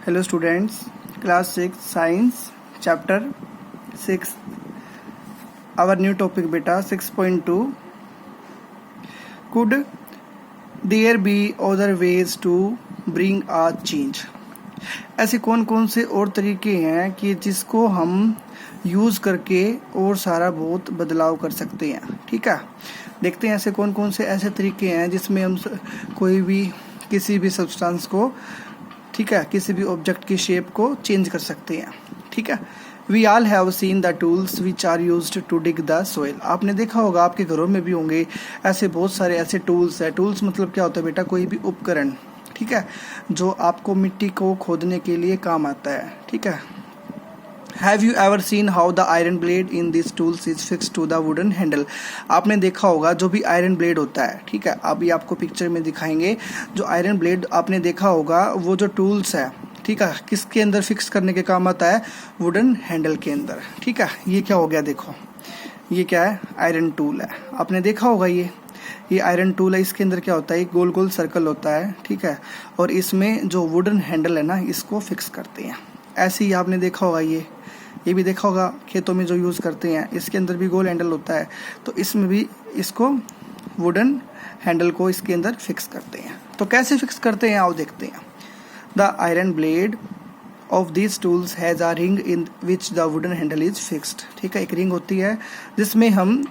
Hello students, class 6 science chapter 6. Our new topic beta 6.2. Could there be other ways to bring a change? ऐसे कौन कौन से और तरीके हैं कि जिसको हम यूज़ करके और सारा बहुत बदलाव कर सकते हैं. ठीक है, देखते हैं ऐसे कौन कौन से ऐसे तरीके हैं जिसमें हम कोई भी किसी भी सब्सटेंस को, ठीक है, किसी भी ऑब्जेक्ट की शेप को चेंज कर सकते हैं. ठीक है, we all have seen the tools which are used to dig the soil. आपने देखा होगा, आपके घरों में भी होंगे ऐसे बहुत सारे ऐसे टूल्स है. टूल्स मतलब क्या होता है बेटा? कोई भी उपकरण, ठीक है, जो आपको मिट्टी को खोदने के लिए काम आता है. ठीक है, have you ever seen how the iron blade in this tools is fix to the wooden handle. आपने देखा होगा जो भी आयरन ब्लेड होता है, ठीक है, अभी आपको पिक्चर में दिखाएंगे. जो आयरन ब्लेड आपने देखा होगा, वो जो टूल्स है, ठीक है, किसके अंदर फिक्स करने के काम आता है? वुडन हैंडल के अंदर. ठीक है, ये क्या हो गया? देखो, ये क्या है? आयरन टूल है. आपने देखा होगा ये आयरन टूल है. इसके अंदर क्या होता है? एक गोल गोल सर्कल होता है, ठीक है, और इसमें जो वुडन हैंडल है ना, इसको फिक्स करते हैं. ऐसे ही आपने देखा होगा, ये भी देखा होगा खेतों में जो यूज़ करते हैं. इसके अंदर भी गोल हैंडल होता है, तो इसमें भी इसको वुडन हैंडल को इसके अंदर फिक्स करते हैं. तो कैसे फिक्स करते हैं आओ देखते हैं. The iron blade of this tools has a ring in which the wooden handle is fixed. ठीक है, एक रिंग होती है जिसमें हम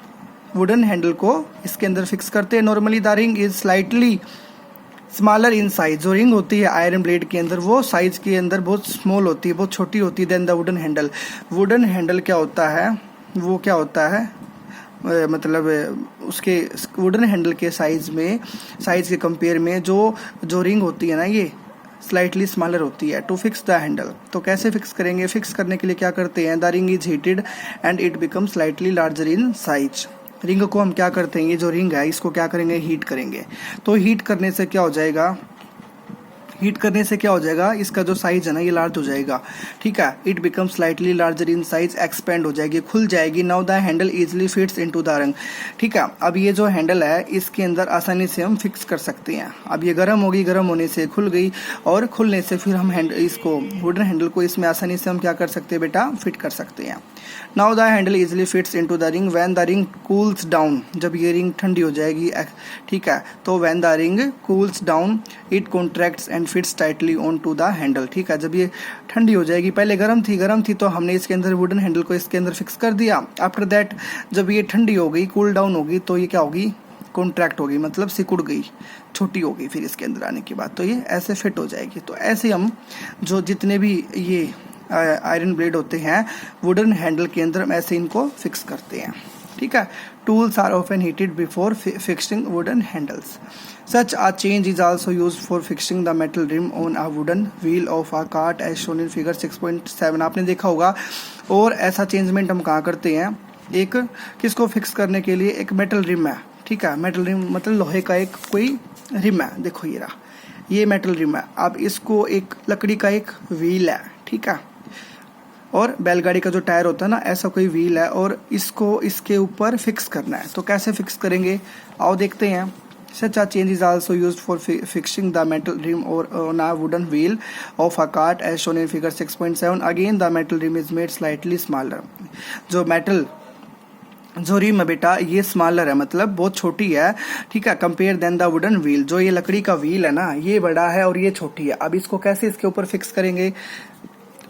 वुडन हैंडल को इसके अंदर फिक्स करते हैं. Normally the ring is slightly smaller in size. जो रिंग होती है आयरन ब्लेड के अंदर, वो साइज के अंदर बहुत स्मॉल होती है, बहुत छोटी होती है then the wooden handle. Wooden handle क्या होता है? वो क्या होता है? मतलब उसके वुडन हैंडल के साइज के कंपेयर में जो रिंग होती है ना, ये स्लाइटली स्मॉलर होती है टू फिक्स द हैंडल. तो कैसे फिक्स करेंगे? फिक्स करने के लिए क्या करते हैं? The ring is heated and it become slightly larger in size. Ring को हम क्या करते हैं? ये जो रिंग है इसको क्या करेंगे? हीट करेंगे. तो हीट करने से क्या हो जाएगा? इसका जो साइज है ना, ये लार्ज हो जाएगा. ठीक है, it become slightly larger in size, expand हो जाएगी, खुल जाएगी. Now the handle easily fits into the ring. ठीक है, अब ये जो हैंडल है इसके अंदर आसानी से हम फिक्स कर सकते हैं. अब ये गर्म होगी, गर्म होने से खुल गई, और खुलने से फिर हम इसको वुडन हैंडल को इसमें आसानी से हम क्या कर सकते हैं बेटा? फिट कर सकते हैं. Now the handle easily fits into the ring when the ring cools down. जब ये रिंग ठंडी हो जाएगी, ठीक है, तो when the ring cools down it contracts and fits tightly on to the handle. ठीक है, जब ये ठंडी हो जाएगी, पहले गर्म थी तो हमने इसके अंदर वुडन हैंडल को इसके अंदर फिक्स कर दिया. आफ्टर दैट जब ये ठंडी हो गई, कूल डाउन होगी, तो ये क्या होगी? कॉन्ट्रैक्ट होगी, मतलब सिकुड़ गई, छोटी होगी. फिर इसके अंदर आने के बाद तो ये ऐसे फिट हो जाएगी. तो ऐसे हम जो जितने भी ये आयरन ब्लेड होते हैं वुडन हैंडल के अंदर, हम ऐसे इनको फिक्स करते हैं. ठीक है, tools are often heated before fixing wooden handles. Such a change is also used for fixing the metal rim on a wooden wheel of a cart as shown in figure 6.7. आपने देखा होगा. और ऐसा changement हम कहाँ करते हैं? एक किसको फिक्स करने के लिए? एक मेटल रिम है. ठीक है, मेटल रिम मतलब लोहे का एक कोई रिम है. देखो ये रहा, ये मेटल रिम है. अब इसको एक लकड़ी का एक व्हील है, ठीक है, और बैलगाड़ी का जो टायर होता है ना, ऐसा कोई व्हील है, और इसको इसके ऊपर फिक्स करना है. तो कैसे फिक्स करेंगे आओ देखते हैं. Such a change is also used for fixing the metal rim or on a wooden wheel of a cart as shown in figure 6.7. Again the metal rim is made slightly smaller. जो rim है बेटा, ये smaller है, मतलब बहुत छोटी है. ठीक है, compare then the wooden wheel. जो ये लकड़ी का व्हील है ना, ये बड़ा है और ये छोटी है. अब इसको कैसे इसके ऊपर फिक्स करेंगे?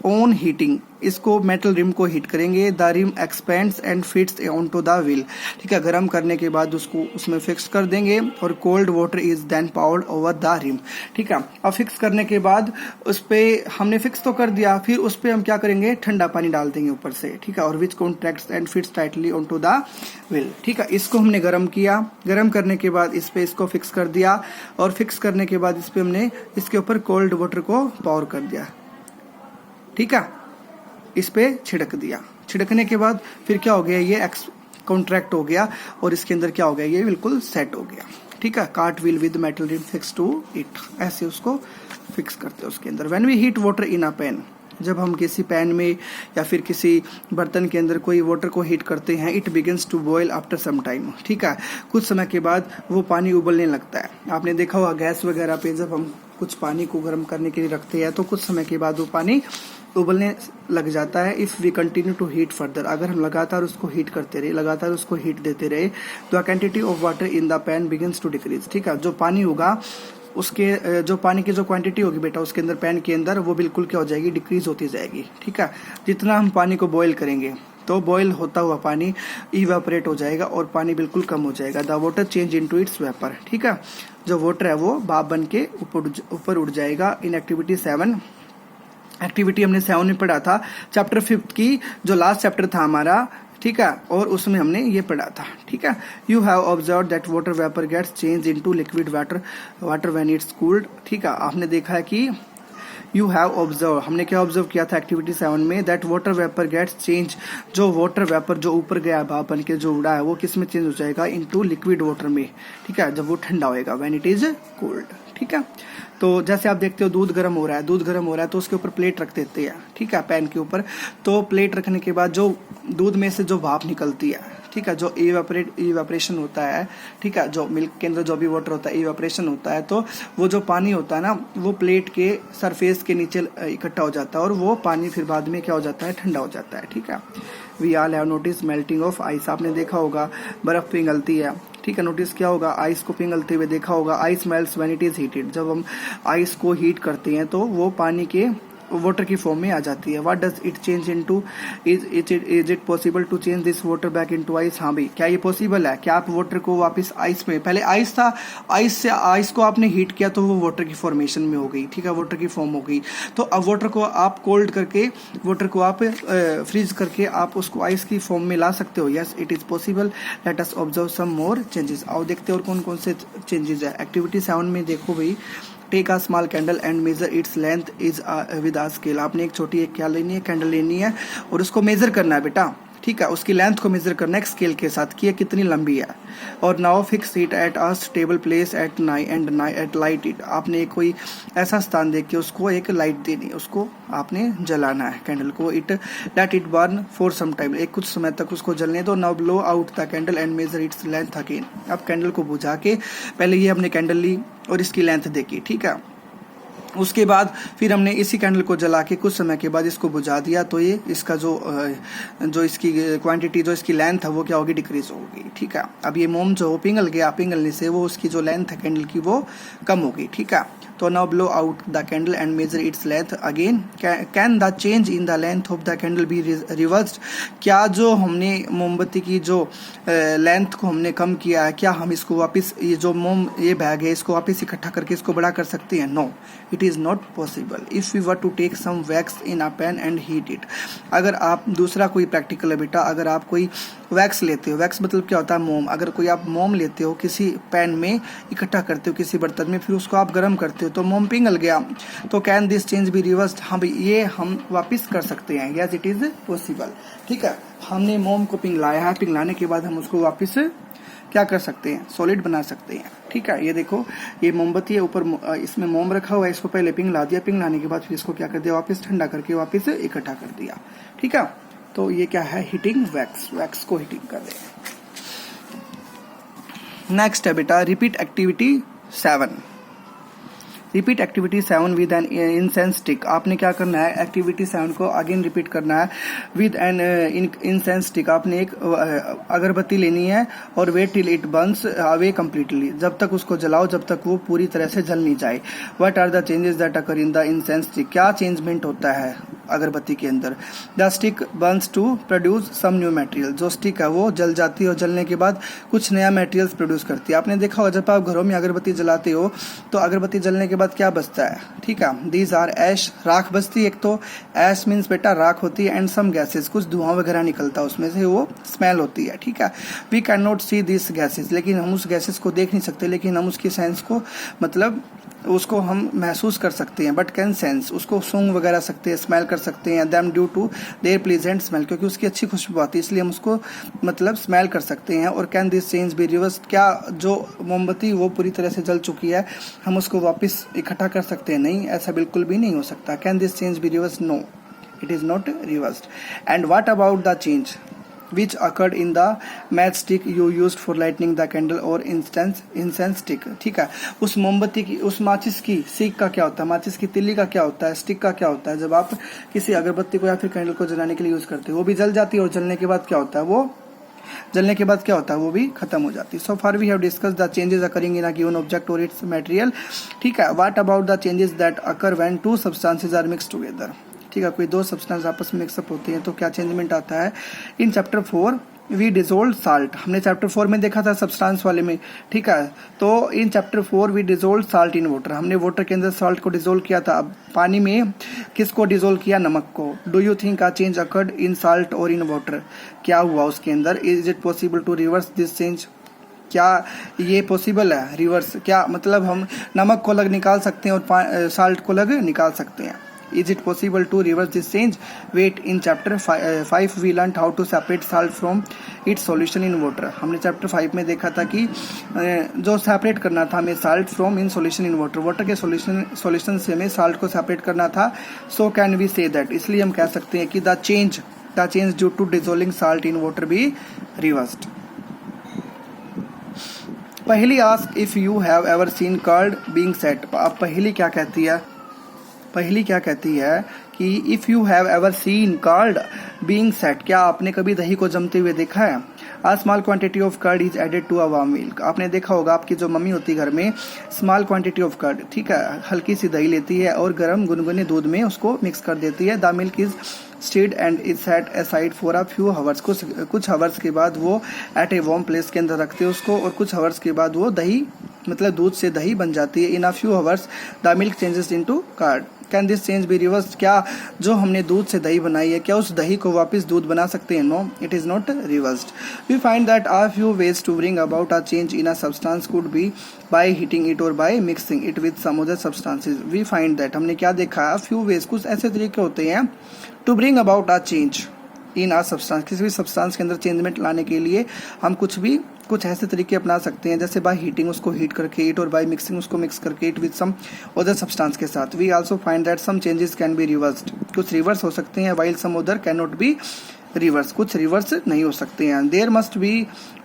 ऑन हीटिंग, इसको मेटल रिम को हीट करेंगे. The rim expands and fits on to the wheel. ठीक है, गर्म करने के बाद उसको उसमें फिक्स कर देंगे, और cold water is then poured over the rim. ठीक है, अब फिक्स करने के बाद उस पर हमने फिक्स तो कर दिया, फिर उस पर हम क्या करेंगे? ठंडा पानी डाल देंगे ऊपर से. ठीक है, और which contracts and fits tightly on to the wheel. ठीक है, इसको हमने गर्म किया, गर्म करने के बाद इस पे इसको फिक्स कर दिया, और फिक्स करने के बाद इस पे हमने इसके ऊपर कोल्ड वाटर को पावर कर दिया. ठीक है, इस पे छिड़क दिया. छिड़कने के बाद फिर क्या हो गया? ये कॉन्ट्रैक्ट हो गया, और इसके अंदर क्या हो गया? ये बिल्कुल सेट हो गया. ठीक है, cart wheel with metal rim fix to it. ऐसे उसको फिक्स करते हैं उसके अंदर. When we heat water in a pan, जब हम किसी पैन में या फिर किसी बर्तन के अंदर कोई वाटर को हीट करते हैं, it begins to boil after some time. ठीक है, कुछ समय के बाद वो पानी उबलने लगता है. आपने देखा होगा गैस वगैरह पे जब हम कुछ पानी को गर्म करने के लिए रखते हैं तो कुछ समय के बाद वो पानी उबलने लग जाता है। If we continue to heat further, अगर हम लगातार उसको हीट करते रहे, लगातार उसको हीट देते रहे, the quantity of water in the pan begins to decrease. ठीक है, जो पानी होगा उसके जो पानी की जो क्वांटिटी होगी बेटा उसके अंदर पैन के अंदर वो बिल्कुल क्या हो जाएगी, डिक्रीज होती जाएगी। ठीक है, जितना हम पानी को बॉईल करेंगे तो बॉईल होता हुआ पानी इवेपोरेट हो जाएगा और पानी बिल्कुल कम हो जाएगा। The water change into its vapour. ठीक है, जो वाटर है वो भाप बन के ऊपर उड़ जाएगा। इन एक्टिविटी 7, एक्टिविटी हमने 7 में पढ़ा था, चैप्टर 5 की जो लास्ट चैप्टर था हमारा। ठीक है, और उसमें हमने ये पढ़ा था। ठीक है, you have observe that water vapour gets change into liquid water when it's cooled. ठीक है, आपने देखा कि यू हैव ऑब्जर्व, हमने क्या ऑब्जर्व किया था एक्टिविटी 7 में, that water vapour gets change, जो वाटर वेपर जो ऊपर गया भाप बन के जो उड़ा है वो किस में चेंज हो जाएगा, इनटू लिक्विड वाटर में। ठीक है, जब वो ठंडा होएगा, व्हेन इट इज कोल्ड। ठीक है, तो जैसे आप देखते हो दूध गर्म हो रहा है, दूध गर्म हो रहा है तो उसके ऊपर प्लेट रख देते हैं। ठीक है, पैन के ऊपर, तो प्लेट रखने के बाद जो दूध में से जो भाप निकलती है, ठीक है, जो इवेपोरेशन होता है, ठीक है, जो मिल्क के अंदर जो भी वाटर होता है इवेपोरेशन होता है, तो वो जो पानी होता है ना वो प्लेट के सरफेस के नीचे इकट्ठा हो जाता है और वो पानी फिर बाद में क्या हो जाता है, ठंडा हो जाता है। ठीक है, we all have notice melting of ice, आपने देखा होगा बर्फ पिघलती है। ठीक है, नोटिस क्या होगा, आइस को पिघलते हुए देखा होगा। Ice melts when it is heated, जब हम आइस को हीट करते हैं तो वो पानी के वाटर की फॉर्म में आ जाती है। What does it change into, is it possible to change this water back into ice. हाँ भाई, क्या ये पॉसिबल है? क्या आप वाटर को वापस आइस में, पहले आइस था, आइस से आइस को आपने हीट किया तो वो वाटर की फॉर्मेशन में हो गई। ठीक है, वाटर की फॉर्म हो गई। तो अब वाटर को आप कोल्ड करके, वाटर को आप फ्रीज करके आप उसको आइस की फॉर्म में ला सकते हो। Yes, it is possible. Let us observe some more changes. आओ देखते हैं और कौन कौन से चेंजेस है। एक्टिविटी 7 में देखो भाई, take a small candle and measure its length is with a scale. आपने एक छोटी एक क्या लेनी है, कैंडल लेनी है और उसको मेजर करना है बेटा। ठीक है, उसकी लेंथ को मेजर करना है स्केल के साथ कि ये कितनी लंबी है। और now fix it at a stable place at night and at light it. आपने कोई ऐसा स्थान देख के उसको एक लाइट देनी, उसको आपने जलाना है कैंडल को। It let it burn for some time, एक कुछ समय तक उसको जलने दो। Now blow out the candle and measure its length again. अब कैंडल को बुझा के, पहले ये हमने कैंडल ली और इसकी लेंथ देखी। ठीक है, उसके बाद फिर हमने इसी कैंडल को जला के कुछ समय के बाद इसको बुझा दिया तो ये इसका जो इसकी क्वांटिटी, जो इसकी लेंथ है वो क्या होगी, डिक्रीज होगी। ठीक है, अब ये मोम जो पिघल गया, पिघलने से वो उसकी जो लेंथ है कैंडल की वो कम होगी। ठीक है, तो now blow out the candle and measure its length again. Can the change in the length of the candle be reversed. क्या जो हमने मोमबत्ती की जो लेंथ को हमने कम किया है, क्या हम इसको वापस, ये जो मोम ये बैग है इसको वापस इकट्ठा करके इसको बड़ा कर सकते हैं? No, it is not possible. If we were to take some wax in a pan and heat it. अगर आप दूसरा कोई प्रैक्टिकल है बेटा, अगर आप कोई वैक्स लेते हो, वैक्स मतलब क्या होता है, मोम। अगर कोई आप मोम लेते हो, किसी पैन में इकट्ठा करते हो किसी बर्तन में, फिर उसको आप गर्म करते हो तो मोम पिघल गया, तो can this change be reversed. हाँ भाई, ये हम वापस कर सकते हैं। Yes, it is possible. ठीक है, हमने मोम को पिघलाया है, पिघलाने के बाद हम उसको वापस क्या कर सकते हैं, सॉलिड बना सकते हैं। ठीक है, ये देखो, ये मोमबत्ती है, ऊपर इसमें मोम रखा हुआ है, इसको पहले पिघला दिया, पिघलाने के बाद फिर इसको क्या कर दिया, वापस ठंडा करके वापस इकट्ठा कर दिया। ठीक है, तो ये क्या है, हीटिंग वैक्स, वैक्स को हीटिंग कर रहे हैं। नेक्स्ट है बेटा, repeat activity 7। Repeat activity 7 with an incense stick. आपने क्या करना है, एक्टिविटी 7 को अगेन रिपीट करना है विद एन इंसेंस स्टिक। आपने एक अगरबत्ती लेनी है और wait till it burns away completely. जब तक उसको जलाओ जब तक वो पूरी तरह से जल नहीं जाए। What are the changes that occur in the incense stick. क्या चेंजमेंट होता है अगरबत्ती के अंदर। The stick burns to produce some new material. जो स्टिक है वो जल जाती है और जलने के बाद कुछ नया मटेरियल्स प्रोड्यूस करती है। आपने देखा होगा जब आप घरों में अगरबत्ती जलाते हो तो अगरबत्ती जलने के बाद क्या बचता है, ठीक है, दीज आर ऐश, राख बचती है। एक तो ऐश मीन्स बेटा राख होती है, एंड सम गैसेस, कुछ धुआं वगैरह निकलता है उसमें से, वो स्मेल होती है। ठीक है, we can not see this gases, लेकिन हम उस गैसेस को देख नहीं सकते, लेकिन हम उसकी सेंस को मतलब उसको हम महसूस कर सकते हैं। बट कैन सेंस, उसको सूंघ वगैरह सकते हैं, स्मेल कर सकते हैं। Them due to their pleasant smell, क्योंकि उसकी अच्छी खुशबू आती है इसलिए हम उसको मतलब स्मेल कर सकते हैं। और can this change be reverse, क्या जो मोमबत्ती वो पूरी तरह से जल चुकी है हम उसको वापस इकट्ठा कर सकते हैं? नहीं, ऐसा बिल्कुल भी नहीं हो सकता। Can this change be reverse? No, it is not reversed. And what about the change, which occurred in the matchstick you used for lighting the candle or incense stick। ठीक है, उस मोमबत्ती की, उस माचिस की सीख का क्या होता है, माचिस की तिल्ली का क्या होता है, स्टिक का क्या होता है, जब आप किसी अगरबत्ती को या फिर कैंडल को जलाने के लिए यूज करते हो वो भी जल जाती है और जलने के बाद क्या होता है, वो जलने के बाद क्या होता है, वो भी खत्म हो जाती है। So far we have discuss the changes occurring in a given object और इट्स मटेरियल। ठीक है, what about the changes that occur when two substances are mixed together. ठीक है, कोई दो सब्सटेंस आपस में मिक्सअप होती हैं तो क्या चेंजमेंट आता है। In chapter 4 we dissolve salt, हमने चैप्टर 4 में देखा था सब्सटेंस वाले में। ठीक है, तो in chapter 4 we dissolve salt in water, हमने वाटर के अंदर साल्ट को डिजोल्व किया था। अब पानी में किसको डिजोल्व किया, नमक को। Do you think a change occurred in salt और इन वाटर, क्या हुआ उसके अंदर। Is it possible to reverse this change, क्या ये पॉसिबल है रिवर्स, क्या मतलब हम नमक को अलग निकाल सकते हैं और साल्ट को अलग निकाल सकते हैं। Is it possible to reverse this change? Wait, in chapter 5 we learned how to separate salt from its solution in water। हमने चैप्टर 5 में देखा था कि जो सेपरेट करना था हमें salt from in solution in water, water के सॉल्यूशन से हमें साल्ट को सेपरेट करना था। So can we say that, इसलिए हम कह सकते हैं कि the change due to dissolving salt in water be reversed. पहली ask if you have ever seen curd being set. अब पहली क्या कहती है, पहली क्या कहती है कि if you have ever seen curd being set, क्या आपने कभी दही को जमते हुए देखा है। A small quantity of curd is added to a warm milk, आपने देखा होगा आपकी जो मम्मी होती है घर में, स्मॉल क्वांटिटी ऑफ कर्ड, ठीक है, हल्की सी दही लेती है और गर्म गुनगुने दूध में उसको मिक्स कर देती है। The milk is stirred and is set aside for a few hours, कुछ हावर्स के बाद वो एट ए वार्म प्लेस के अंदर रखते हैं उसको, और कुछ हावर्स के बाद वो दही मतलब दूध से दही बन जाती है। In a few hours the milk changes into curd. Can this change be reverse, क्या जो हमने दूध से दही बनाई है क्या उस दही को वापस दूध बना सकते हैं। No, it is not reversed. We find that a few ways to bring about a change in a substance could be by heating it और by mixing it with some other substances. We find that, हमने क्या देखा, few ways, कुछ ऐसे तरीके होते हैं to bring about a change in a substance, किसी भी सब्सटेंस के अंदर चेंजमेंट लाने के लिए हम कुछ ऐसे तरीके अपना सकते हैं, जैसे बाय हीटिंग उसको हीट करके इट, और बाय मिक्सिंग उसको मिक्स करके it with some other substance के साथ। We also find that some changes can be reversed, कुछ रिवर्स हो सकते हैं, while some other can not be reverse, कुछ रिवर्स नहीं हो सकते हैं। There must be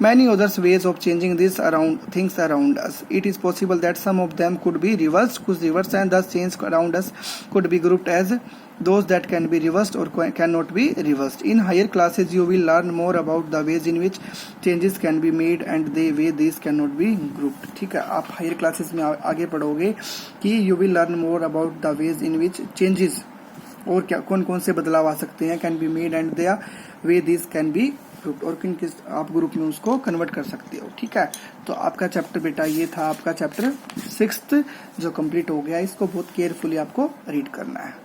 many others ways of changing this around things around us. It is possible that some of them could be reversed, कुछ reverse and दस change around us could be grouped as those that can be reversed or cannot be reversed. In higher classes you will learn more about the ways in which changes can be made and the way these cannot be grouped। ठीक है, आप higher classes में आगे पढ़ोगे कि you will learn more about the ways in which changes, और क्या कौन कौन से बदलाव आ सकते हैं, can be made and the way this can be group, और किन किस आप ग्रुप में उसको कन्वर्ट कर सकते हो। ठीक है, तो आपका चैप्टर बेटा ये था आपका चैप्टर 6 जो कंप्लीट हो गया। इसको बहुत केयरफुली आपको रीड करना है।